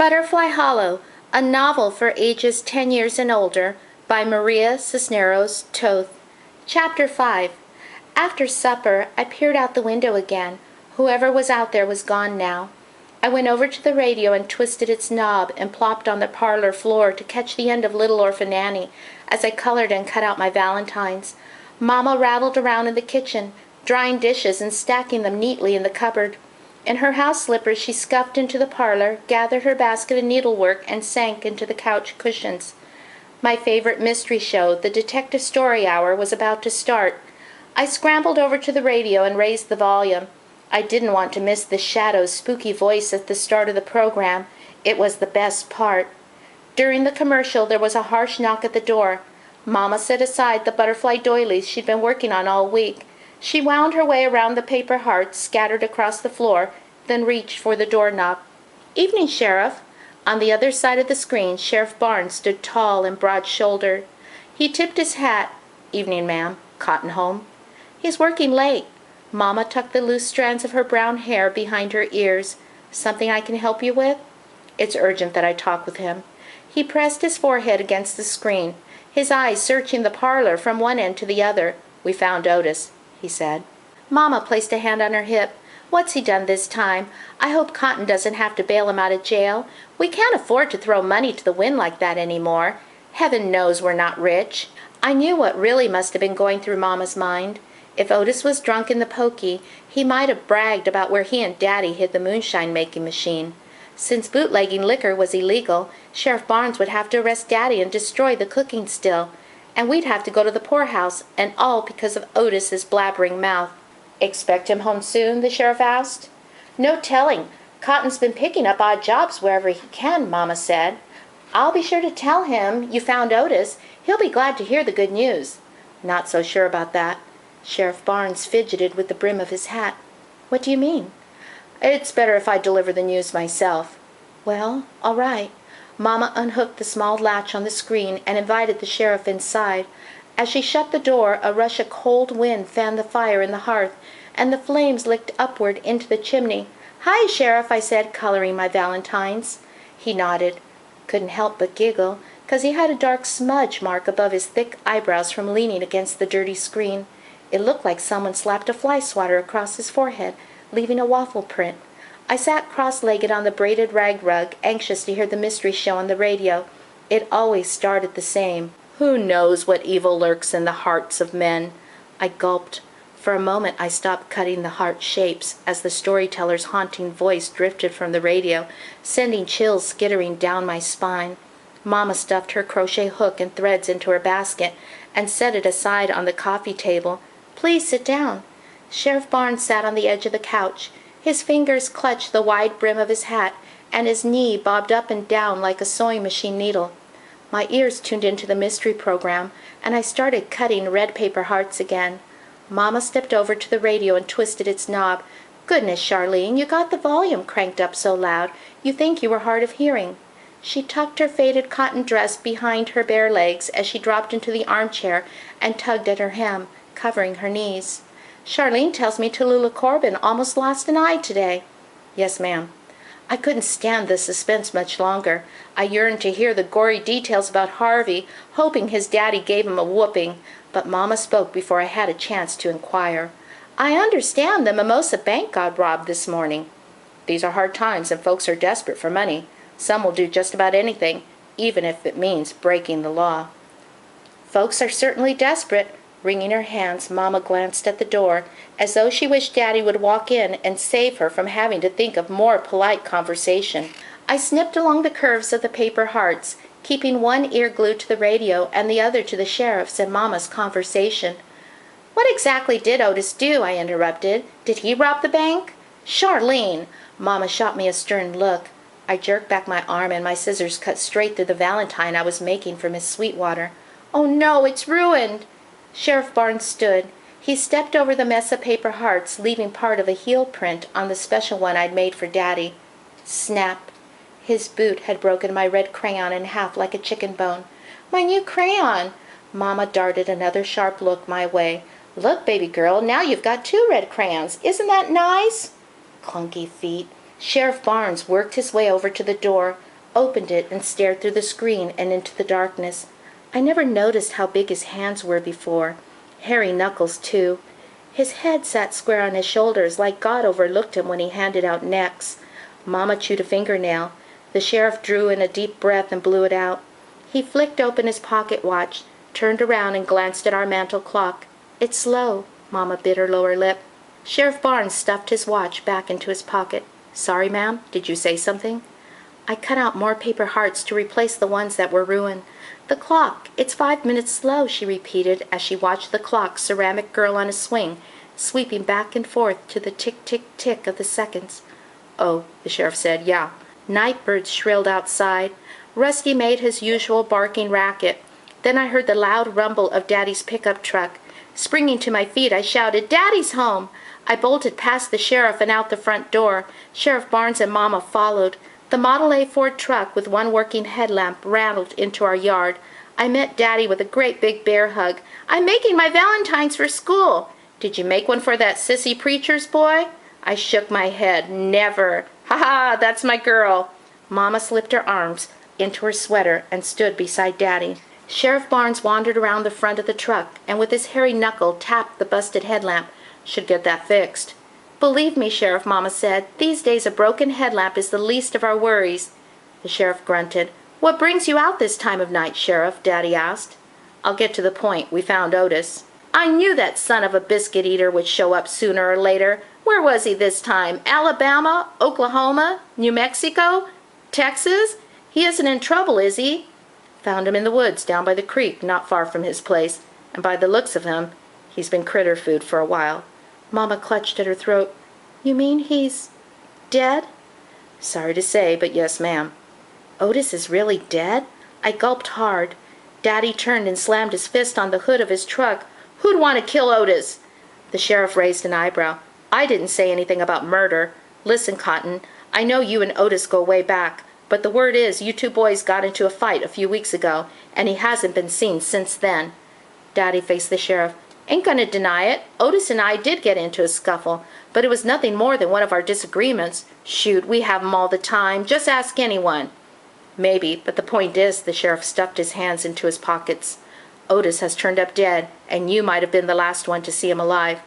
Butterfly Hollow, a novel for ages 10 years and older, by Maria Cisneros, Toth. Chapter 5. After supper, I peered out the window again. Whoever was out there was gone now. I went over to the radio and twisted its knob and plopped on the parlor floor to catch the end of Little Orphan Annie as I colored and cut out my valentines. Momma rattled around in the kitchen, drying dishes and stacking them neatly in the cupboard. In her house slippers she scuffed into the parlor, gathered her basket of needlework, and sank into the couch cushions. My favorite mystery show, the Detective Story Hour, was about to start. I scrambled over to the radio and raised the volume. I didn't want to miss the Shadow's spooky voice at the start of the program. It was the best part. During the commercial there was a harsh knock at the door. Momma set aside the butterfly doilies she'd been working on all week. She wound her way around the paper hearts scattered across the floor, then reached for the doorknob. "Evening, Sheriff." On the other side of the screen, Sheriff Barnes stood tall and broad-shouldered. He tipped his hat. "Evening, ma'am. Cotton home?" "He's working late." Momma tucked the loose strands of her brown hair behind her ears. "Something I can help you with?" "It's urgent that I talk with him." He pressed his forehead against the screen, his eyes searching the parlor from one end to the other. "We found Otis," he said. Momma placed a hand on her hip. "What's he done this time? I hope Cotton doesn't have to bail him out of jail. We can't afford to throw money to the wind like that any more. Heaven knows we're not rich." I knew what really must have been going through Momma's mind. If Otis was drunk in the pokey, he might have bragged about where he and Daddy hid the moonshine-making machine. Since bootlegging liquor was illegal, Sheriff Barnes would have to arrest Daddy and destroy the cooking still, and we'd have to go to the poorhouse, and all because of Otis's blabbering mouth. "Expect him home soon?" the sheriff asked. "No telling. Cotton's been picking up odd jobs wherever he can," Momma said. "I'll be sure to tell him you found Otis. He'll be glad to hear the good news." "Not so sure about that." Sheriff Barnes fidgeted with the brim of his hat. "What do you mean?" "It's better if I deliver the news myself." "Well, all right." Momma unhooked the small latch on the screen and invited the sheriff inside. As she shut the door, a rush of cold wind fanned the fire in the hearth, and the flames licked upward into the chimney. "Hi, Sheriff," I said, coloring my valentines. He nodded. Couldn't help but giggle, 'cause he had a dark smudge mark above his thick eyebrows from leaning against the dirty screen. It looked like someone slapped a fly swatter across his forehead, leaving a waffle print. I sat cross-legged on the braided rag rug, anxious to hear the mystery show on the radio. It always started the same. "Who knows what evil lurks in the hearts of men?" I gulped. For a moment I stopped cutting the heart shapes as the storyteller's haunting voice drifted from the radio, sending chills skittering down my spine. Momma stuffed her crochet hook and threads into her basket and set it aside on the coffee table. "Please sit down." Sheriff Barnes sat on the edge of the couch. His fingers clutched the wide brim of his hat, and his knee bobbed up and down like a sewing machine needle. My ears tuned into the mystery program, and I started cutting red paper hearts again. Momma stepped over to the radio and twisted its knob. "Goodness, Charlene, you got the volume cranked up so loud you think you were hard of hearing." She tucked her faded cotton dress behind her bare legs as she dropped into the armchair and tugged at her hem, covering her knees. "Charlene tells me Tallulah Corbin almost lost an eye today." "Yes, ma'am." I couldn't stand the suspense much longer. I yearned to hear the gory details about Harvey, hoping his daddy gave him a whooping, but Momma spoke before I had a chance to inquire. "I understand the Mimosa Bank got robbed this morning." "These are hard times and folks are desperate for money. Some will do just about anything, even if it means breaking the law." "Folks are certainly desperate." Wringing her hands, Momma glanced at the door, as though she wished Daddy would walk in and save her from having to think of more polite conversation. I snipped along the curves of the paper hearts, keeping one ear glued to the radio and the other to the sheriff's and Momma's conversation. "What exactly did Otis do?" I interrupted. "Did he rob the bank?" "Charlene!" Momma shot me a stern look. I jerked back my arm and my scissors cut straight through the valentine I was making for Miss Sweetwater. "Oh no, it's ruined!" Sheriff Barnes stood. He stepped over the mess of paper hearts, leaving part of a heel print on the special one I'd made for Daddy. Snap! His boot had broken my red crayon in half like a chicken bone. "My new crayon!" Momma darted another sharp look my way. "Look, baby girl, now you've got 2 red crayons. Isn't that nice?" Clunky feet. Sheriff Barnes worked his way over to the door. opened it, and stared through the screen and into the darkness. I never noticed how big his hands were before. Hairy knuckles, too. His head sat square on his shoulders, like God overlooked him when he handed out necks. Momma chewed a fingernail. The sheriff drew in a deep breath and blew it out. He flicked open his pocket watch, turned around and glanced at our mantel clock. "It's slow," Momma bit her lower lip. Sheriff Barnes stuffed his watch back into his pocket. "Sorry, ma'am, did you say something?" I cut out more paper hearts to replace the ones that were ruined. "The clock, it's 5 minutes slow," she repeated as she watched the clock ceramic girl on a swing, sweeping back and forth to the tick-tick-tick of the seconds. "Oh," the sheriff said, "yeah." Night birds shrilled outside. Rusty made his usual barking racket. Then I heard the loud rumble of Daddy's pickup truck. Springing to my feet, I shouted, "Daddy's home!" I bolted past the sheriff and out the front door. Sheriff Barnes and Momma followed. The Model A Ford truck with one working headlamp rattled into our yard. I met Daddy with a great big bear hug. "I'm making my valentines for school." "Did you make one for that sissy preacher's boy?" I shook my head. "Never." "Ha-ha, that's my girl." Momma slipped her arms into her sweater and stood beside Daddy. Sheriff Barnes wandered around the front of the truck and with his hairy knuckle tapped the busted headlamp. "Should get that fixed." "Believe me, Sheriff," Momma said, "these days a broken headlamp is the least of our worries." The sheriff grunted. "What brings you out this time of night, Sheriff?" Daddy asked. "I'll get to the point. We found Otis." "I knew that son of a biscuit eater would show up sooner or later. Where was he this time? Alabama? Oklahoma? New Mexico? Texas? He isn't in trouble, is he?" "Found him in the woods down by the creek, not far from his place, and by the looks of him, he's been critter food for a while." Momma clutched at her throat. "You mean he's dead?" "Sorry to say, but yes, ma'am." "Otis is really dead?" I gulped hard. Daddy turned and slammed his fist on the hood of his truck. "Who'd want to kill Otis?" The sheriff raised an eyebrow. "I didn't say anything about murder. Listen, Cotton, I know you and Otis go way back, but the word is you two boys got into a fight a few weeks ago, and he hasn't been seen since then." Daddy faced the sheriff. "Ain't gonna deny it. Otis and I did get into a scuffle, but it was nothing more than one of our disagreements. Shoot, we have 'em all the time. Just ask anyone." "Maybe, but the point is," the sheriff stuffed his hands into his pockets, "Otis has turned up dead, and you might have been the last one to see him alive."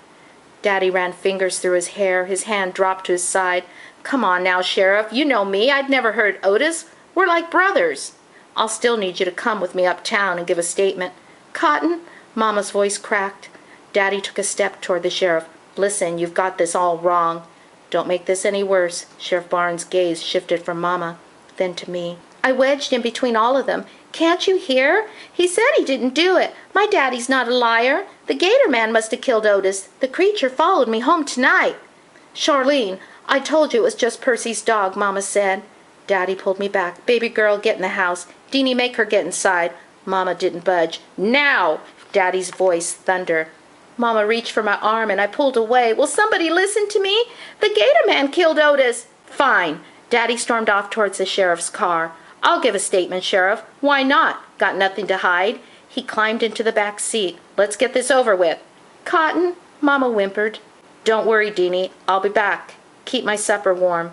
Daddy ran fingers through his hair. His hand dropped to his side. "Come on now, Sheriff. You know me. I'd never hurt Otis. We're like brothers." "I'll still need you to come with me uptown and give a statement." "Cotton," Mama's voice cracked. Daddy took a step toward the sheriff. "Listen, you've got this all wrong." "Don't make this any worse." Sheriff Barnes' gaze shifted from Momma, then to me. "I wedged in between all of them. Can't you hear? He said he didn't do it. My daddy's not a liar. The Gator-Man must have killed Otis. The creature followed me home tonight." "Charlene, I told you it was just Percy's dog," Momma said. Daddy pulled me back. "Baby girl, get in the house. Deanie, make her get inside." Momma didn't budge. "Now!" Daddy's voice thundered. Momma reached for my arm and I pulled away. "Will somebody listen to me? The Gator-Man killed Otis." "Fine." Daddy stormed off towards the sheriff's car. "I'll give a statement, Sheriff. Why not? Got nothing to hide." He climbed into the back seat. "Let's get this over with." "Cotton," Momma whimpered. "Don't worry, Deanie. I'll be back. Keep my supper warm."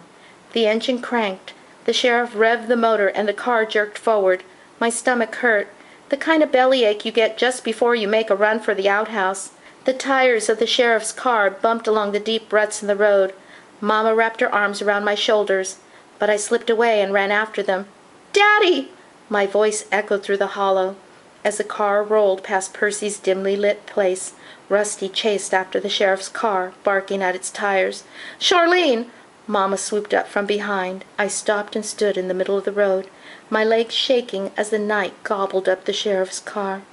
The engine cranked. The sheriff revved the motor and the car jerked forward. My stomach hurt. The kind of bellyache you get just before you make a run for the outhouse. The tires of the sheriff's car bumped along the deep ruts in the road. Momma wrapped her arms around my shoulders, but I slipped away and ran after them. "Daddy!" My voice echoed through the hollow. As the car rolled past Percy's dimly lit place, Rusty chased after the sheriff's car, barking at its tires. "Charlene!" Momma swooped up from behind. I stopped and stood in the middle of the road, my legs shaking as the night gobbled up the sheriff's car.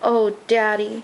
"Oh, Daddy!"